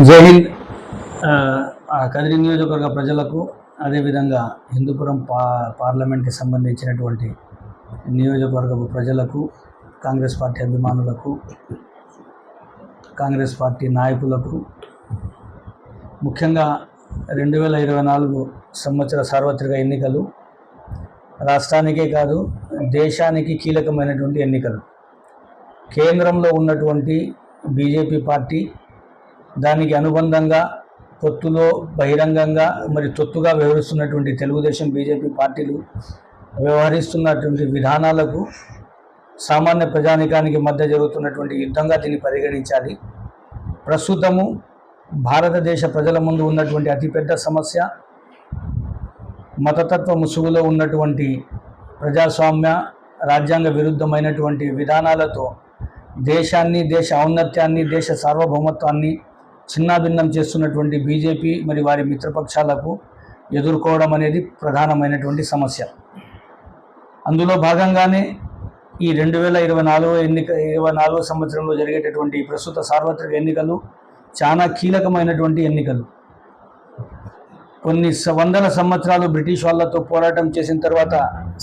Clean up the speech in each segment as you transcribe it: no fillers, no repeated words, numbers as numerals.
జై హింద్. కదిరి నియోజకవర్గ ప్రజలకు, అదేవిధంగా హిందూపురం పార్లమెంట్కి సంబంధించినటువంటి నియోజకవర్గపు ప్రజలకు, కాంగ్రెస్ పార్టీ అభిమానులకు, కాంగ్రెస్ పార్టీ నాయకులకు, ముఖ్యంగా 2024 సంవత్సర సార్వత్రిక ఎన్నికలు రాష్ట్రానికే కాదు దేశానికి కీలకమైనటువంటి ఎన్నికలు. కేంద్రంలో ఉన్నటువంటి బీజేపీ పార్టీ, దానికి అనుబంధంగా పొత్తులో బహిరంగంగా మరి తొత్తుగా వ్యవహరిస్తున్నటువంటి తెలుగుదేశం బీజేపీ పార్టీలు వ్యవహరిస్తున్నటువంటి విధానాలకు సామాన్య ప్రజానికానికి మధ్య జరుగుతున్నటువంటి యుద్ధంగా దీన్ని పరిగణించాలి. ప్రస్తుతము భారతదేశ ప్రజల ముందు ఉన్నటువంటి అతిపెద్ద సమస్య మతతత్వ ముసుగులో ఉన్నటువంటి ప్రజాస్వామ్య రాజ్యాంగ విరుద్ధమైనటువంటి విధానాలతో దేశాన్ని, దేశ ఔన్నత్యాన్ని, దేశ సార్వభౌమత్వాన్ని చిన్నాభిన్నం చేస్తున్నటువంటి బీజేపీ మరి వారి మిత్రపక్షాలకు ఎదుర్కోవడం అనేది ప్రధానమైనటువంటి సమస్య. అందులో భాగంగానే ఈ 2024 సంవత్సరంలో జరిగేటటువంటి ప్రస్తుత సార్వత్రిక ఎన్నికలు చాలా కీలకమైనటువంటి ఎన్నికలు. కొన్ని వందల సంవత్సరాలు బ్రిటిష్ వాళ్ళతో పోరాటం చేసిన తర్వాత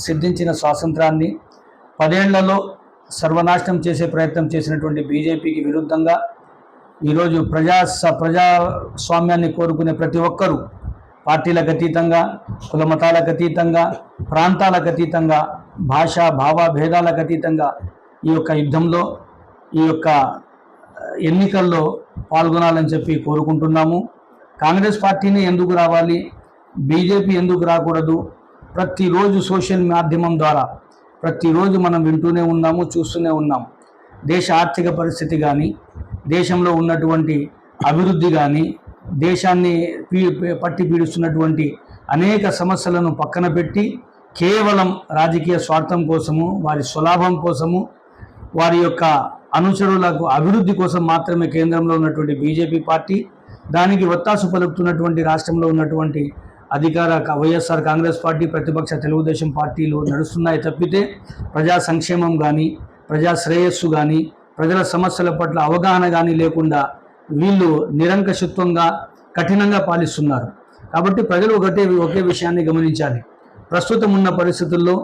సిద్ధించిన స్వాతంత్రాన్ని 10 ఏళ్లలో సర్వనాశనం చేసే ప్రయత్నం చేసినటువంటి బీజేపీకి విరుద్ధంగా ఈరోజు ప్రజాస్వామ్యాన్ని కోరుకునే ప్రతి ఒక్కరూ పార్టీలకు అతీతంగా, కుల మతాలకు అతీతంగా, ప్రాంతాలకు అతీతంగా, భాషా భావ భేదాలకు అతీతంగా ఈ యొక్క యుద్ధంలో, ఈ యొక్క ఎన్నికల్లో పాల్గొనాలని చెప్పి కోరుకుంటున్నాము. కాంగ్రెస్ పార్టీని ఎందుకు రావాలి, బీజేపీ ఎందుకు రాకూడదు? ప్రతిరోజు సోషల్ మాధ్యమం ద్వారా ప్రతిరోజు మనం వింటూనే ఉన్నాము, చూస్తూనే ఉన్నాము. దేశ ఆర్థిక పరిస్థితి కానీ, దేశంలో ఉన్నటువంటి అభివృద్ధి కానీ, దేశాన్ని పట్టి పీడిస్తున్నటువంటి అనేక సమస్యలను పక్కన పెట్టి కేవలం రాజకీయ స్వార్థం కోసము, వారి స్వలాభం కోసము, వారి యొక్క అనుచరులకు అభివృద్ధి కోసం మాత్రమే కేంద్రంలో ఉన్నటువంటి బీజేపీ పార్టీ, దానికి ఒత్తాసు పలుకుతున్నటువంటి రాష్ట్రంలో ఉన్నటువంటి అధికార వైఎస్ఆర్ కాంగ్రెస్ పార్టీ, ప్రతిపక్ష తెలుగుదేశం పార్టీలు నడుస్తున్నాయి తప్పితే ప్రజా సంక్షేమం కానీ, ప్రజా శ్రేయస్సు కానీ, ప్రజల సమస్యల పట్ల అవగాహన కానీ లేకుండా వీళ్ళు నిరంకషత్వంగా కఠినంగా పాలిస్తున్నారు. కాబట్టి ప్రజలు ఒకే విషయాన్ని గమనించాలి. ప్రస్తుతం ఉన్న పరిస్థితుల్లో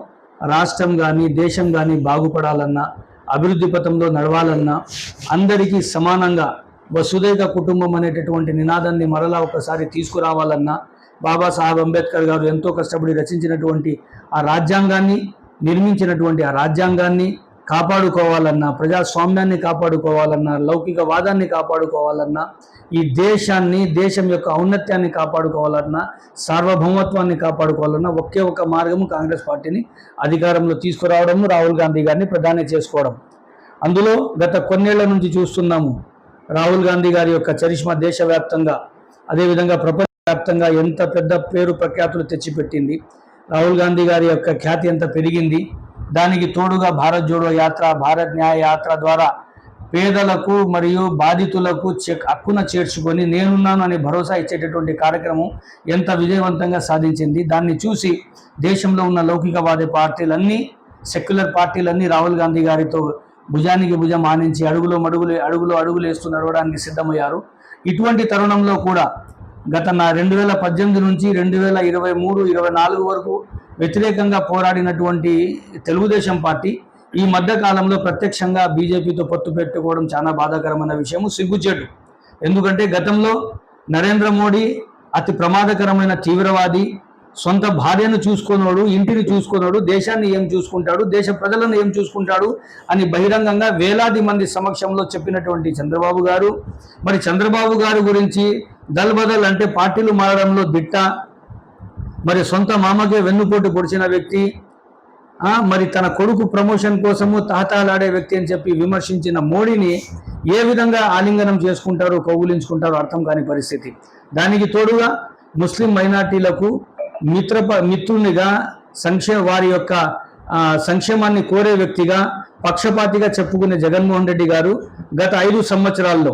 రాష్ట్రం కానీ, దేశం కానీ బాగుపడాలన్నా, అభివృద్ధి పథంలో నడవాలన్నా, అందరికీ సమానంగా వసుదైక కుటుంబం అనేటటువంటి నినాదాన్ని మరలా ఒకసారి తీసుకురావాలన్నా, బాబాసాహెబ్ అంబేద్కర్ గారు ఎంతో కష్టపడి రచించినటువంటి ఆ రాజ్యాంగాన్ని, నిర్మించినటువంటి ఆ రాజ్యాంగాన్ని కాపాడుకోవాలన్నా, ప్రజాస్వామ్యాన్ని కాపాడుకోవాలన్నా, లౌకికవాదాన్ని కాపాడుకోవాలన్నా, ఈ దేశాన్ని, దేశం యొక్క ఔన్నత్యాన్ని కాపాడుకోవాలన్నా, సార్వభౌమత్వాన్ని కాపాడుకోవాలన్నా ఒకే ఒక మార్గము కాంగ్రెస్ పార్టీని అధికారంలో తీసుకురావడము, రాహుల్ గాంధీ గారిని ప్రధాని చేసుకోవడం. అందులో గత కొన్నేళ్ల నుంచి చూస్తున్నాము రాహుల్ గాంధీ గారి యొక్క చరిష్మా దేశవ్యాప్తంగా, అదేవిధంగా ప్రపంచవ్యాప్తంగా ఎంత పెద్ద పేరు ప్రఖ్యాతులు తెచ్చిపెట్టింది. రాహుల్ గాంధీ గారి యొక్క ఖ్యాతి ఎంత పెరిగింది. దానికి తోడుగా భారత్ జోడో యాత్ర, భారత్ న్యాయ యాత్ర ద్వారా పేదలకు మరియు బాధితులకు హక్కున చేర్చుకొని నేనున్నాను అనే భరోసా ఇచ్చేటటువంటి కార్యక్రమం ఎంత విజయవంతంగా సాధించింది. దాన్ని చూసి దేశంలో ఉన్న లౌకికవాద పార్టీలన్నీ, సెక్యులర్ పార్టీలన్నీ రాహుల్ గాంధీ గారితో భుజానికి భుజం ఆనించి అడుగులో అడుగులు వేస్తూ నడవడానికి సిద్ధమయ్యారు. ఇటువంటి తరుణంలో కూడా గత 2018 నుంచి 2023-24 వరకు వ్యతిరేకంగా పోరాడినటువంటి తెలుగుదేశం పార్టీ ఈ మధ్య కాలంలో ప్రత్యక్షంగా బీజేపీతో పొత్తు పెట్టుకోవడం చాలా బాధాకరమైన విషయము, సిగ్గుచేటు. ఎందుకంటే గతంలో నరేంద్ర మోడీ అతి ప్రమాదకరమైన తీవ్రవాది, సొంత భార్యను చూసుకున్నాడు, ఇంటిని చూసుకున్నాడు, దేశాన్ని ఏం చూసుకుంటాడు, దేశ ప్రజలను ఏం చూసుకుంటాడు అని బహిరంగంగా వేలాది మంది సమక్షంలో చెప్పినటువంటి చంద్రబాబు గారు, మరి చంద్రబాబు గారి గురించి దల్బదల్ అంటే పార్టీలు మారడంలో దిట్ట, మరి సొంత మామకే వెన్నుపోటు పొడిచిన వ్యక్తి, మరి తన కొడుకు ప్రమోషన్ కోసము తహతహలాడే వ్యక్తి అని చెప్పి విమర్శించిన మోడీని ఏ విధంగా ఆలింగనం చేసుకుంటారో, కౌగులించుకుంటారో అర్థం కాని పరిస్థితి. దానికి తోడుగా ముస్లిం మైనార్టీలకు మిత్రునిగా, వారి యొక్క సంక్షేమాన్ని కోరే వ్యక్తిగా, పక్షపాతిగా చెప్పుకునే జగన్మోహన్ రెడ్డి గారు గత 5 సంవత్సరాల్లో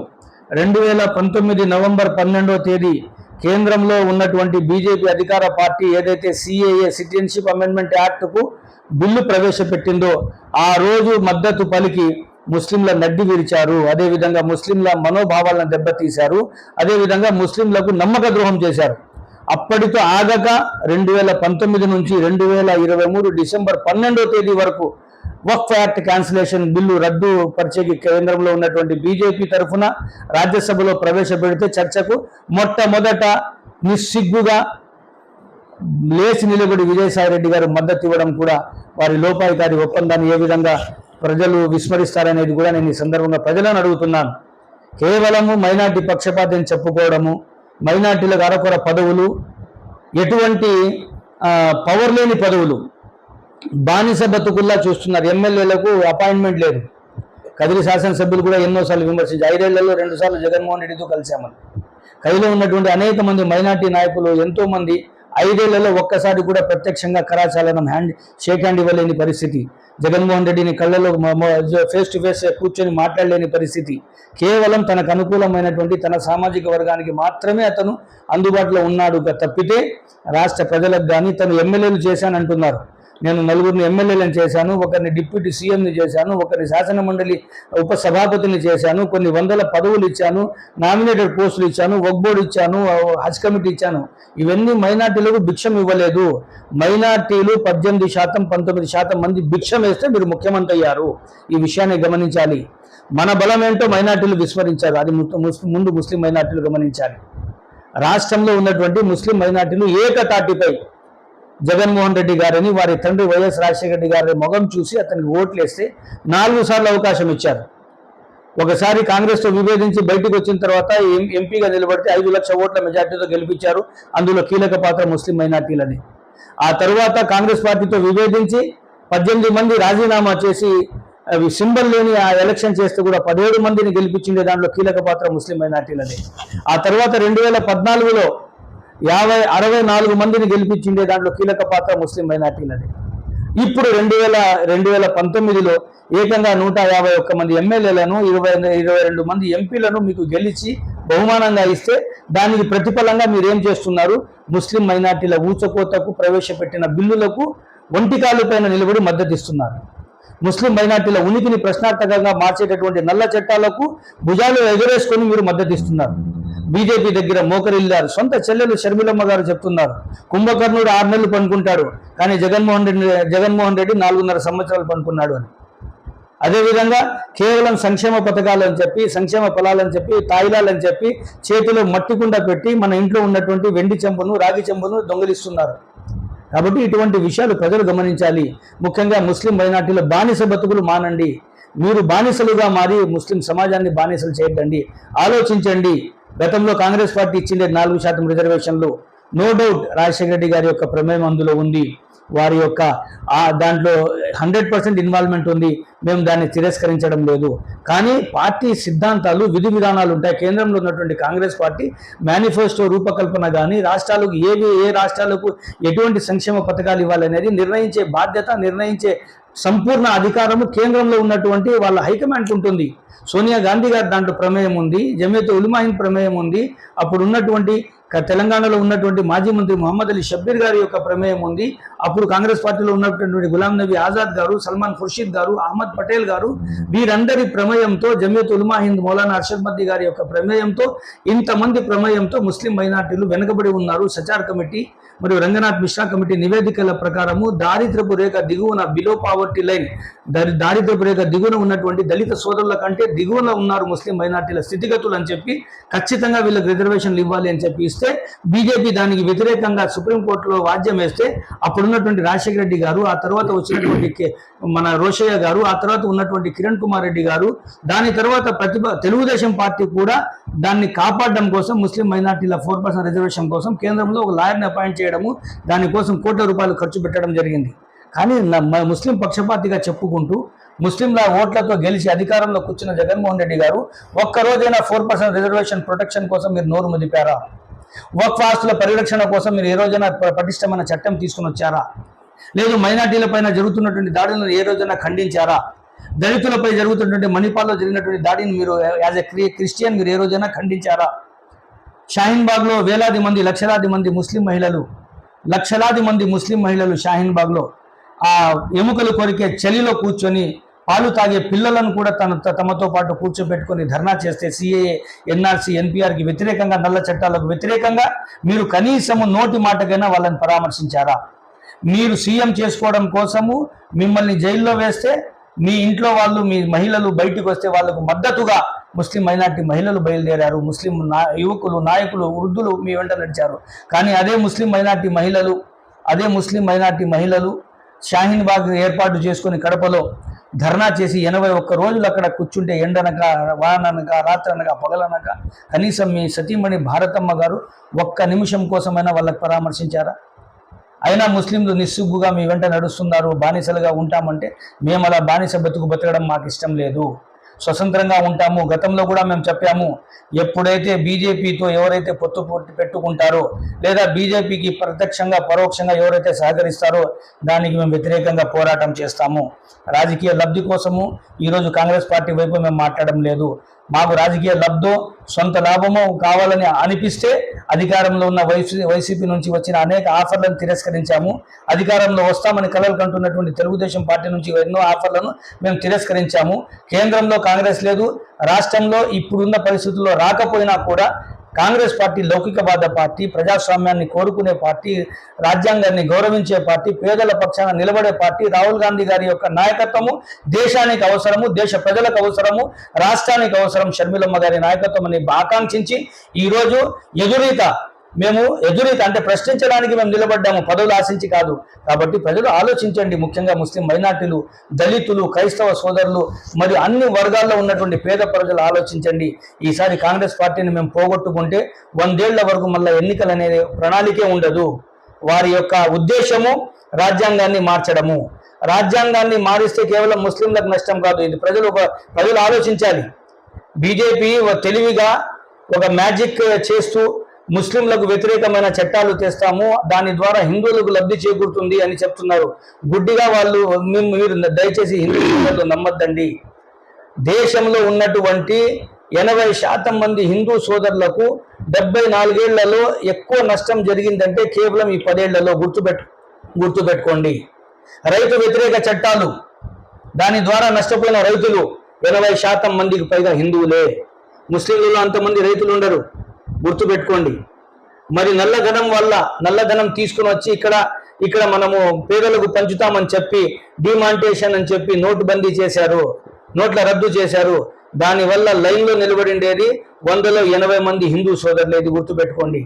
2019 నవంబర్ 12వ తేదీ కేంద్రంలో ఉన్నటువంటి బీజేపీ అధికార పార్టీ ఏదైతే సిఏఏ, సిటిజన్షిప్ అమెండ్మెంట్ యాక్ట్కు బిల్లు ప్రవేశపెట్టిందో ఆ రోజు మద్దతు పలికి ముస్లింల నడ్డి విరిచారు, అదేవిధంగా ముస్లింల మనోభావాలను దెబ్బతీశారు, అదేవిధంగా ముస్లింలకు నమ్మక ద్రోహం చేశారు. అప్పటితో ఆగక 2019 నుంచి 2023 డిసెంబర్ 12వ తేదీ వరకు వక్ఫ్ యాక్ట్ క్యాన్సిలేషన్ బిల్లు రద్దు పరిచేకి కేంద్రంలో ఉన్నటువంటి బీజేపీ తరఫున రాజ్యసభలో ప్రవేశపెడితే చర్చకు మొట్టమొదట నిస్సిగ్గుగా లేచి నిలబడి విజయసాయి రెడ్డి గారు మద్దతు ఇవ్వడం కూడా వారి లోపాయికారి ఒప్పందాన్ని ఏ విధంగా ప్రజలు విస్మరిస్తారనేది కూడా నేను ఈ సందర్భంగా ప్రజలను అడుగుతున్నాను. కేవలము మైనార్టీ పక్షపాతం చెప్పుకోవడము, మైనార్టీలకు అరకొర పదవులు, ఎటువంటి పవర్ లేని పదవులు, బానిస బతుకుల్లా చూస్తున్నారు. ఎమ్మెల్యేలకు అపాయింట్మెంట్ లేదు. కదిరి శాసనసభ్యులు కూడా ఎన్నోసార్లు విమర్శించారు. 5 ఏళ్లలో 2 సార్లు జగన్మోహన్ రెడ్డితో కలిశామని. కదిలో ఉన్నటువంటి అనేక మంది మైనార్టీ నాయకులు ఎంతోమంది 5 ఏళ్లలో ఒక్కసారి కూడా ప్రత్యక్షంగా కరాచాలనం షేక్ హ్యాండ్ ఇవ్వలేని పరిస్థితి, జగన్మోహన్ రెడ్డిని కళ్ళలో ఫేస్ టు ఫేస్ కూర్చొని మాట్లాడలేని పరిస్థితి. కేవలం తనకు అనుకూలమైనటువంటి తన సామాజిక వర్గానికి మాత్రమే అతను అందుబాటులో ఉన్నాడు తప్పితే రాష్ట్ర ప్రజలకు కానీ తను ఎమ్మెల్యేలు చేశానంటున్నారు. నేను 4 ఎమ్మెల్యేలను చేశాను, ఒకరిని డిప్యూటీ సీఎంని చేశాను, ఒకరిని శాసనమండలి ఉపసభాపతిని చేశాను, కొన్ని వందల పదవులు ఇచ్చాను, నామినేటెడ్ పోస్టులు ఇచ్చాను, వక్ఫ్ బోర్డు ఇచ్చాను, హజ్ కమిటీ ఇచ్చాను. ఇవన్నీ మైనార్టీలకు భిక్షం ఇవ్వలేదు. మైనార్టీలు 18%, 19% మంది భిక్షం వేస్తే మీరు ముఖ్యమంత్రి అయ్యారు. ఈ విషయాన్ని గమనించాలి. మన బలం ఏంటో మైనార్టీలు విస్మరించారు. అది ముందు ముస్లిం మైనార్టీలు గమనించాలి. రాష్ట్రంలో ఉన్నటువంటి ముస్లిం మైనార్టీలు ఏకతాటిపై జగన్మోహన్ రెడ్డి గారిని, వారి తండ్రి వైఎస్ రాజశేఖర రెడ్డి గారి మొగం చూసి అతనికి ఓట్లేస్తే 4 సార్లు అవకాశం ఇచ్చారు. ఒకసారి కాంగ్రెస్తో విభేదించి బయటకు వచ్చిన తర్వాత ఎంపీగా నిలబడితే 5 లక్షల ఓట్ల మెజార్టీతో గెలిపించారు. అందులో కీలక పాత్ర ముస్లిం మైనార్టీలది. ఆ తర్వాత కాంగ్రెస్ పార్టీతో విభేదించి 18 మంది రాజీనామా చేసి సింబల్ లేని ఆ ఎలక్షన్ చేస్తే కూడా 17 మందిని గెలిపించిండే దాంట్లో కీలక పాత్ర ముస్లిం మైనార్టీలది. ఆ తర్వాత 2014లో 64 మందిని గెలిపించిండే దాంట్లో కీలక పాత్ర ముస్లిం మైనార్టీలది. ఇప్పుడు 2019లో ఏకంగా 151 మంది ఎమ్మెల్యేలను, 22 మంది ఎంపీలను మీకు గెలిచి బహుమానంగా ఇస్తే దానికి ప్రతిఫలంగా మీరేం చేస్తున్నారు? ముస్లిం మైనార్టీల ఊచకోతకు ప్రవేశపెట్టిన బిల్లులకు ఒంటికాలు పైన నిలబడి మద్దతు ఇస్తున్నారు. ముస్లిం మైనార్టీల ఉనికిని ప్రశ్నార్థకంగా మార్చేటటువంటి నల్ల చట్టాలకు భుజాలు ఎగరేసుకొని మీరు మద్దతు ఇస్తున్నారు. బీజేపీ దగ్గర మోకరిల్లారు. సొంత చెల్లెలు షర్మిలమ్మ గారు చెప్తున్నారు, కుంభకర్ణుడు 6 నెలలు పనుకుంటాడు కానీ జగన్మోహన్ రెడ్డి 4.5 సంవత్సరాలు పనుకున్నాడు అని. అదేవిధంగా కేవలం సంక్షేమ పథకాలని చెప్పి, సంక్షేమ ఫలాలని చెప్పి, తాయిలాలని చెప్పి చేతిలో మట్టికుండా పెట్టి మన ఇంట్లో ఉన్నటువంటి వెండి చెంబును, రాగి చెంబును దొంగిలిస్తున్నారు. కాబట్టి ఇటువంటి విషయాలు ప్రజలు గమనించాలి. ముఖ్యంగా ముస్లిం మైనార్టీల బానిస బతుకులు మానండి. మీరు బానిసలుగా మారి ముస్లిం సమాజాన్ని బానిసలు చేయొద్దండి. ఆలోచించండి. గతంలో కాంగ్రెస్ పార్టీ ఇచ్చిండే 4% రిజర్వేషన్లు, నో డౌట్ రాజశేఖర రెడ్డి గారి యొక్క ప్రమేయం అందులో ఉంది. వారి యొక్క దాంట్లో 100% ఇన్వాల్వ్మెంట్ ఉంది. మేము దాన్ని తిరస్కరించడం లేదు. కానీ పార్టీ సిద్ధాంతాలు, విధి విధానాలు ఉంటాయి. కేంద్రంలో ఉన్నటువంటి కాంగ్రెస్ పార్టీ మేనిఫెస్టో రూపకల్పన కానీ రాష్ట్రాలకు ఏ రాష్ట్రాలకు ఎటువంటి సంక్షేమ పథకాలు ఇవ్వాలనేది నిర్ణయించే బాధ్యత, నిర్ణయించే సంపూర్ణ అధికారము కేంద్రంలో ఉన్నటువంటి వాళ్ళ హైకమాండ్ ఉంటుంది. సోనియా గాంధీ గారి దాంట్లో ప్రమేయం ఉంది, జమియత్ ఉలమా హింద్ ప్రమేయం ఉంది, అప్పుడు ఉన్నటువంటి తెలంగాణలో ఉన్నటువంటి మాజీ మంత్రి మొహమ్మద్ అలీ షబ్బీర్ గారి యొక్క ప్రమేయం ఉంది, అప్పుడు కాంగ్రెస్ పార్టీలో ఉన్నటువంటి గులాం నబీ ఆజాద్ గారు, సల్మాన్ ఖుర్షీద్ గారు, అహ్మద్ పటేల్ గారు, వీరందరి ప్రమేయంతో, జమియత్ ఉలమా హింద్ మౌలానా అర్షద్ మద్ది గారి యొక్క ప్రమేయంతో, ఇంతమంది ప్రమేయంతో ముస్లిం మైనార్టీలు వెనుకబడి ఉన్నారు. సచార్ కమిటీ మరియు రంగనాథ్ మిశ్రా కమిటీ నివేదికల ప్రకారము దారిద్రపు రేఖ దిగువన, బిలో పావర్టీ లైన్, దారిద్రపు రేఖ దిగువన ఉన్నటువంటి దళిత సోదరుల కంటే దిగువన ఉన్నారు ముస్లిం మైనార్టీల స్థితిగతులు అని చెప్పి, ఖచ్చితంగా వీళ్ళకి రిజర్వేషన్లు ఇవ్వాలి అని చెప్పి ఇస్తే బీజేపీ దానికి వ్యతిరేకంగా సుప్రీంకోర్టులో వాద్యం వేస్తే అప్పుడున్నటువంటి రాజశేఖర రెడ్డి గారు, ఆ తర్వాత వచ్చినటువంటి మన రోషయ్య గారు, ఆ తర్వాత ఉన్నటువంటి కిరణ్ కుమార్ రెడ్డి గారు, దాని తర్వాత తెలుగుదేశం పార్టీ కూడా దాన్ని కాపాడడం కోసం, ముస్లిం మైనార్టీల 4% రిజర్వేషన్ కోసం కేంద్రంలో ఒక లాయర్ని అపాయింట్ చేయడము, దానికోసం కోట్ల రూపాయలు ఖర్చు పెట్టడం జరిగింది. కానీ ముస్లిం పక్షపాతిగా చెప్పుకుంటూ ముస్లింల ఓట్లతో గెలిచి అధికారంలో కూర్చున్న జగన్మోహన్ రెడ్డి గారు ఒక్కరోజైనా 4% రిజర్వేషన్ ప్రొటెక్షన్ కోసం మీరు నోరు ముదిపారా? వక్ఫ్ ఆస్తుల పరిరక్షణ కోసం మీరు ఏ రోజైనా పటిష్టమైన చట్టం తీసుకుని వచ్చారా? లేదు మైనార్టీల పైన జరుగుతున్నటువంటి దాడులను ఏ రోజైనా ఖండించారా? దళితులపై జరుగుతున్నటువంటి మణిపాల్లో జరిగినటువంటి దాడిని మీరు యాజ్ ఎ క్రిస్టియన్ మీరు ఏ రోజైనా ఖండించారా? షాహీన్బాగ్లో వేలాది మంది, లక్షలాది మంది ముస్లిం మహిళలు షాహీన్బాగ్లో ఆ ఎముకలు కొరికే చలిలో కూర్చొని పాలు తాగే పిల్లలను కూడా తమతో పాటు కూర్చోబెట్టుకొని ధర్నా చేస్తే సిఏఏ, ఎన్ఆర్సీ, ఎన్పిఆర్కి వ్యతిరేకంగా, నల్ల చట్టాలకు వ్యతిరేకంగా మీరు కనీసము నోటి మాటకైనా వాళ్ళని పరామర్శించారా? మీరు సీఎం చేసుకోవడం కోసము మిమ్మల్ని జైల్లో వేస్తే మీ ఇంట్లో వాళ్ళు, మీ మహిళలు బయటకు వస్తే వాళ్ళకు మద్దతుగా ముస్లిం మైనార్టీ మహిళలు బయలుదేరారు. ముస్లిం యువకులు, నాయకులు, వృద్ధులు మీ వెంట నడిచారు. కానీ అదే ముస్లిం మైనార్టీ మహిళలు షాహీన్ బాగ్ ఏర్పాటు చేసుకుని కడపలో ధర్నా చేసి 81 రోజులు అక్కడ కూర్చుంటే ఎండనక, వాననక, రాత్రనక, పగలనక కనీసం మీ సతీమణి భారతమ్మ గారు ఒక్క నిమిషం కోసమైనా వాళ్ళకి పరామర్శించారా? అయినా ముస్లింలు నిస్సిగ్గుగా మీ వెంట నడుస్తున్నారు. బానిసలుగా ఉంటామంటే మేము అలా బానిస బతకడం మాకు ఇష్టం లేదు, స్వతంత్రంగా ఉంటాము. గతంలో కూడా మేము చెప్పాము, ఎప్పుడైతే బీజేపీతో ఎవరైతే పొత్తు పెట్టుకుంటారో లేదా బీజేపీకి ప్రత్యక్షంగా పరోక్షంగా ఎవరైతే సహకరిస్తారో దానికి మేము వ్యతిరేకంగా పోరాటం చేస్తాము. రాజకీయ లబ్ధి కోసము ఈరోజు కాంగ్రెస్ పార్టీ వైపు మేము మాట్లాడడం లేదు. మాకు రాజకీయ లబ్ధో సొంత లాభమో కావాలని అనిపిస్తే అధికారంలో ఉన్న వైసీపీ నుంచి వచ్చిన అనేక ఆఫర్లను తిరస్కరించాము. అధికారంలో వస్తామని కలలు కంటున్నటువంటి తెలుగుదేశం పార్టీ నుంచి ఎన్నో ఆఫర్లను మేము తిరస్కరించాము. కేంద్రంలో కాంగ్రెస్ లేదు, రాష్ట్రంలో ఇప్పుడున్న పరిస్థితుల్లో రాకపోయినా కూడా కాంగ్రెస్ పార్టీ లౌకికవాద పార్టీ, ప్రజాస్వామ్యాన్ని కోరుకునే పార్టీ, రాజ్యాంగాన్ని గౌరవించే పార్టీ, పేదల పక్షాన నిలబడే పార్టీ. రాహుల్ గాంధీ గారి యొక్క నాయకత్వము దేశానికి అవసరము, దేశ ప్రజలకు అవసరము, రాష్ట్రానికి అవసరం. షర్మిలమ్మ గారి నాయకత్వం అని ఆకాంక్షించి ఈరోజు ఎదురీత అంటే ప్రశ్నించడానికి మేము నిలబడ్డాము, పదవులు ఆశించి కాదు. కాబట్టి ప్రజలు ఆలోచించండి, ముఖ్యంగా ముస్లిం మైనార్టీలు, దళితులు, క్రైస్తవ సోదరులు మరియు అన్ని వర్గాల్లో ఉన్నటువంటి పేద ప్రజలు ఆలోచించండి. ఈసారి కాంగ్రెస్ పార్టీని మేము పోగొట్టుకుంటే 100 ఏళ్ల వరకు మళ్ళీ ఎన్నికలు అనే ప్రణాళికే ఉండదు. వారి యొక్క ఉద్దేశము రాజ్యాంగాన్ని మార్చడము. రాజ్యాంగాన్ని మారిస్తే కేవలం ముస్లింలకు నష్టం కాదు, ఇది ప్రజలు ఆలోచించాలి. బీజేపీ తెలివిగా ఒక మ్యాజిక్ చేస్తూ ముస్లింలకు వ్యతిరేకమైన చట్టాలు తెస్తాము, దాని ద్వారా హిందువులకు లబ్ధి చేకూరుతుంది అని చెప్తున్నారు. గుడ్డిగా మీరు దయచేసి హిందూ నమ్మద్దండి. దేశంలో ఉన్నటువంటి 80% మంది హిందూ సోదరులకు 74 ఏళ్లలో ఎక్కువ నష్టం జరిగిందంటే కేవలం ఈ 10 ఏళ్లలో. గుర్తుపెట్టుకోండి. రైతు వ్యతిరేక చట్టాలు, దాని ద్వారా నష్టపోయిన రైతులు 80% మందికి పైగా హిందువులే. ముస్లింలలో అంతమంది రైతులు ఉండరు, గుర్తుపెట్టుకోండి. మరి నల్లధనం తీసుకుని వచ్చి ఇక్కడ మనము పేదలకు పంచుతామని చెప్పి డిమానిటేషన్ అని చెప్పి నోటుబందీ చేశారు, నోట్ల రద్దు చేశారు. దానివల్ల లైన్లో నిలబడిండేది 100లో 80 మంది హిందూ సోదరులు. ఇది గుర్తుపెట్టుకోండి.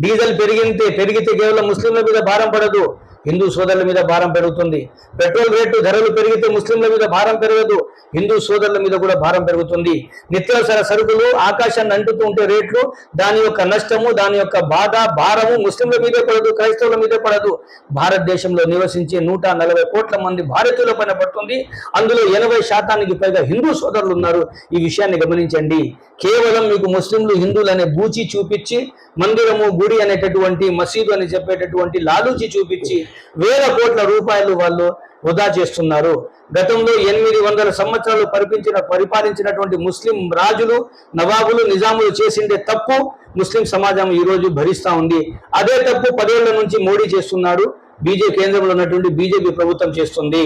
డీజిల్ పెరిగితే కేవలం ముస్లింల మీద భారం పడదు, హిందూ సోదరుల మీద భారం పెరుగుతుంది. పెట్రోల్ రేటు ధరలు పెరిగితే ముస్లింల మీద భారం పెరగదు, హిందూ సోదరుల మీద కూడా భారం పెరుగుతుంది. నిత్యావసర సరుకులు ఆకాశాన్ని అంటుతూ ఉంటే రేట్లు, దాని యొక్క నష్టము, దాని యొక్క బాధ, భారము ముస్లింల మీదే పడదు, క్రైస్తవుల మీదే పడదు. భారతదేశంలో నివసించే 140 కోట్ల మంది భారతీయుల పైన పడుతుంది. అందులో 80% పైగా హిందూ సోదరులు ఉన్నారు. ఈ విషయాన్ని గమనించండి. కేవలం మీకు ముస్లింలు, హిందువులు అనే బూచి చూపించి, మందిరము, గుడి అనేటటువంటి, మసీదు అని చెప్పేటటువంటి లాలూచి చూపించి వేల కోట్ల రూపాయలు వాళ్ళు వృధా చేస్తున్నారు. గతంలో 800 సంవత్సరాలు పరిపాలించినటువంటి ముస్లిం రాజులు, నవాబులు, నిజాములు చేసిందే తప్పు ముస్లిం సమాజం ఈరోజు భరిస్తూ ఉంది. అదే తప్పు 10 ఏళ్ల నుంచి మోడీ చేస్తున్నాడు, కేంద్రంలో ఉన్నటువంటి బీజేపీ ప్రభుత్వం చేస్తుంది.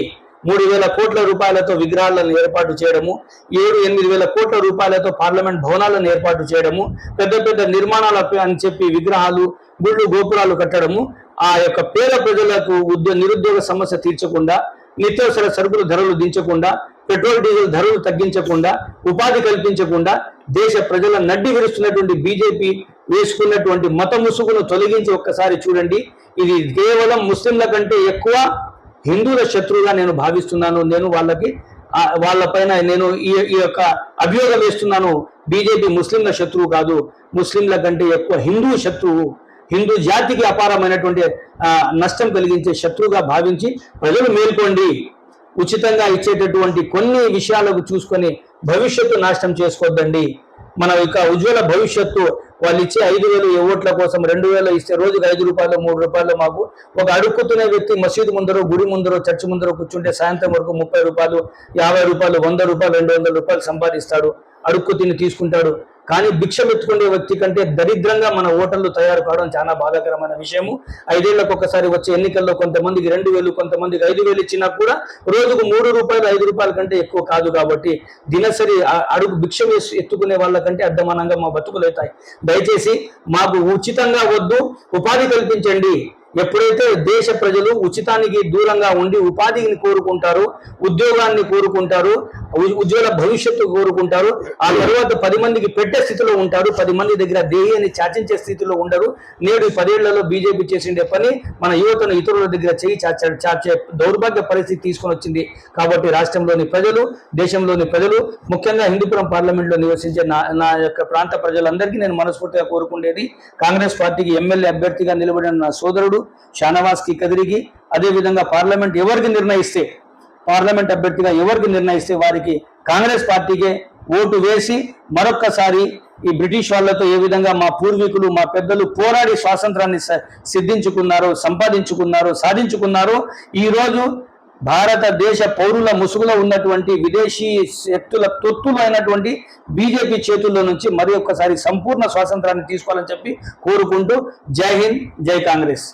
3,000 కోట్ల రూపాయలతో విగ్రహాలను ఏర్పాటు చేయడము, 7-8 వేల కోట్ల రూపాయలతో పార్లమెంట్ భవనాలను ఏర్పాటు చేయడము, పెద్ద నిర్మాణాలు అని చెప్పి విగ్రహాలు, గుళ్ళు, గోపురాలు కట్టడము, ఆ యొక్క పేద ప్రజలకు నిరుద్యోగ సమస్య తీర్చకుండా, నిత్యావసర సరుకుల ధరలు దించకుండా, పెట్రోల్ డీజిల్ ధరలు తగ్గించకుండా, ఉపాధి కల్పించకుండా దేశ ప్రజల నడ్డి విరుస్తున్నటువంటి బీజేపీ వేసుకున్నటువంటి మత ముసుగును తొలగించి ఒక్కసారి చూడండి. ఇది కేవలం ముస్లింల కంటే ఎక్కువ హిందువుల శత్రువుగా నేను భావిస్తున్నాను. నేను వాళ్ళపైన నేను ఈ యొక్క అభియోగం వేస్తున్నాను. బీజేపీ ముస్లింల శత్రువు కాదు, ముస్లింల కంటే ఎక్కువ హిందూ శత్రువు, హిందూ జాతికి అపారమైనటువంటి నష్టం కలిగించే శత్రువుగా భావించి ప్రజలు మేల్కోండి. ఉచితంగా ఇచ్చేటటువంటి కొన్ని విషయాలకు చూసుకొని భవిష్యత్తు నాశనం చేసుకోవద్దండి. మన యొక్క ఉజ్వల భవిష్యత్తు, వాళ్ళు ఇచ్చే 5,000 ఓట్ల కోసం 2,000 ఇస్తే రోజుకు 5 రూపాయలు 3 రూపాయలు మాకు ఒక అడుక్కుతున్న వ్యక్తి మసీదు ముందరో, గుడి ముందరో, చర్చి ముందరో కూర్చుంటే సాయంత్రం వరకు 30 రూపాయలు, 50 రూపాయలు, 100 రూపాయలు, 200 రూపాయలు సంపాదిస్తాడు. అడుక్కు తిని తీసుకుంటాడు. కానీ భిక్షం ఎత్తుకునే వ్యక్తి కంటే దరిద్రంగా మన ఓటర్లు తయారు కావడం చాలా బాధాకరమైన విషయము. 5 ఏళ్లకు ఒకసారి వచ్చే ఎన్నికల్లో కొంతమందికి 2,000, కొంతమందికి 5,000 ఇచ్చినా కూడా రోజుకు 3 రూపాయలు 5 రూపాయల కంటే ఎక్కువ కాదు. కాబట్టి దినసరి అడుగు భిక్షం ఎత్తుకునే వాళ్ళకంటే అడ్డమానంగా మా బతుకులు అవుతాయి. దయచేసి మాకు ఉచితంగా వద్దు, ఉపాధి కల్పించండి. ఎప్పుడైతే దేశ ప్రజలు ఉచితానికి దూరంగా ఉండి ఉపాధిని కోరుకుంటారు, ఉద్యోగాన్ని కోరుకుంటారు, ఉజ్వల భవిష్యత్తు కోరుకుంటారు, ఆ తర్వాత 10 మందికి పెట్టే స్థితిలో ఉంటారు, 10 మంది దగ్గర దేహాన్ని చాచించే స్థితిలో ఉండరు. నేడు 10 ఏళ్లలో బీజేపీ చేసిండే పని మన యువతను ఇతరుల దగ్గర చేయి చాచే దౌర్భాగ్య పరిస్థితి తీసుకొని వచ్చింది. కాబట్టి రాష్ట్రంలోని ప్రజలు, దేశంలోని ప్రజలు, ముఖ్యంగా హిందూపురం పార్లమెంట్లో నివసించే నా యొక్క ప్రాంత ప్రజలందరికీ నేను మనస్ఫూర్తిగా కోరుకునేది, కాంగ్రెస్ పార్టీకి ఎమ్మెల్యే అభ్యర్థిగా నిలబడిన నా సోదరుడు షానవాజ్కి కదిరికి, అదేవిధంగా పార్లమెంట్ అభ్యర్థిగా ఎవరికి నిర్ణయిస్తే వారికి కాంగ్రెస్ పార్టీకే ఓటు వేసి మరొక్కసారి ఈ బ్రిటిష్ వాళ్ళతో ఏ విధంగా మా పూర్వీకులు, మా పెద్దలు పోరాడి స్వాతంత్రాన్ని సాధించుకున్నారో ఈరోజు భారతదేశ పౌరుల ముసుగులో ఉన్నటువంటి విదేశీ శక్తుల తొత్తులు అయినటువంటి బీజేపీ చేతుల్లో నుంచి మరి ఒక్కసారి సంపూర్ణ స్వాతంత్రాన్ని తీసుకోవాలని చెప్పి కోరుకుంటూ జై హింద్, జై కాంగ్రెస్.